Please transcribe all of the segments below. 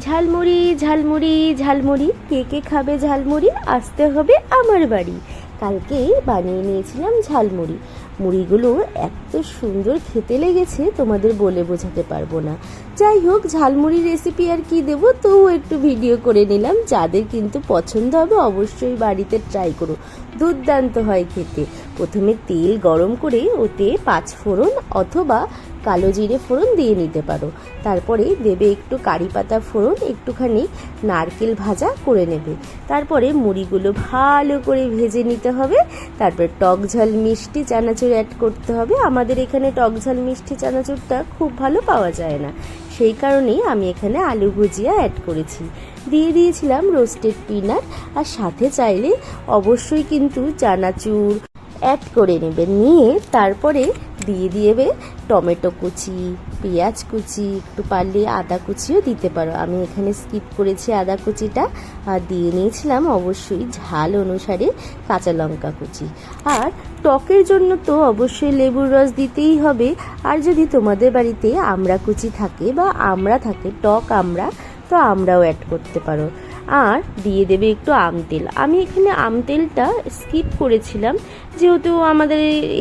ঝালমুড়ি ঝালমুড়ি ঝালমুড়ি, কে কে খাবে ঝালমুড়ি, আসতে হবে আমার বাড়ি। কালকে বানিয়ে নিয়েছিলাম ঝালমুড়ি। মুড়িগুলো এত সুন্দর খেতে লেগেছে তোমাদের বলে বোঝাতে পারবো না। যাই হোক, ঝালমুড়ির রেসিপি আর কি দেবো, তবু একটু ভিডিও করে নিলাম। যাদের কিন্তু পছন্দ হবে অবশ্যই বাড়িতে ট্রাই করো, দুর্দান্ত হয় খেতে। প্রথমে তেল গরম করে ওতে 5 ফোড়ন অথবা কালো জিরে ফোড়ন দিয়ে নিতে পারো। তারপরে দেবে একটু কারি পাতা ফোড়ন, একটুখানি নারকেল ভাজা করে নেবে। তারপরে মুড়িগুলো ভালো করে ভেজে নিতে হবে। তারপর টক ঝাল মিষ্টি চানাচুর অ্যাড করতে হবে। আমাদের এখানে টক ঝাল মিষ্টি চানাচুরটা খুব ভালো পাওয়া যায় না, সেই কারণেই আমি এখানে আলু ভুজিয়া অ্যাড করেছি। দিয়ে দিয়েছিলাম রোস্টেড পিনাট, আর সাথে চাইলে অবশ্যই কিন্তু চানাচুর অ্যাড করে নেবে। নিয়ে তারপরে দিয়ে দেবে টমেটো কুচি, পেঁয়াজ কুচি, একটু পারলে আদা কুচিও দিতে পারো। আমি এখানে স্কিপ করেছি আদা কুচিটা। আর দিয়ে নিয়েছিলাম অবশ্যই ঝাল অনুসারে কাঁচা লঙ্কা কুচি। আর টকের জন্য তো অবশ্যই লেবুর রস দিতেই হবে। আর যদি তোমাদের বাড়িতে আমড়া কুচি থাকে বা আমড়া থাকে, টক আমড়া, তো আমরাও অ্যাড করতে পারো। আর দিয়ে দেবে একটু আম তেল। আমি এখানে আম তেলটা স্কিপ করেছিলাম, যেহেতু আমাদের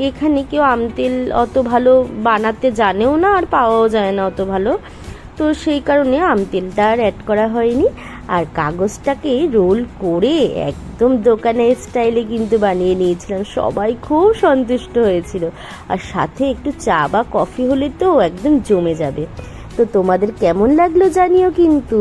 এখানে কেউ আম তেল অত ভালো বানাতে জানেও না, আর পাওয়াও যায় না অত ভালো, তো সেই কারণে আম তেলটা আর অ্যাড করা হয়নি। আর কাগজটাকে রোল করে একদম দোকানের স্টাইলে কিন্তু বানিয়ে নিয়েছিলাম। সবাই খুব সন্তুষ্ট হয়েছিল। আর সাথে একটু চা বা কফি হলে তো একদম জমে যাবে। তো তোমাদের কেমন লাগলো জানিও কিন্তু।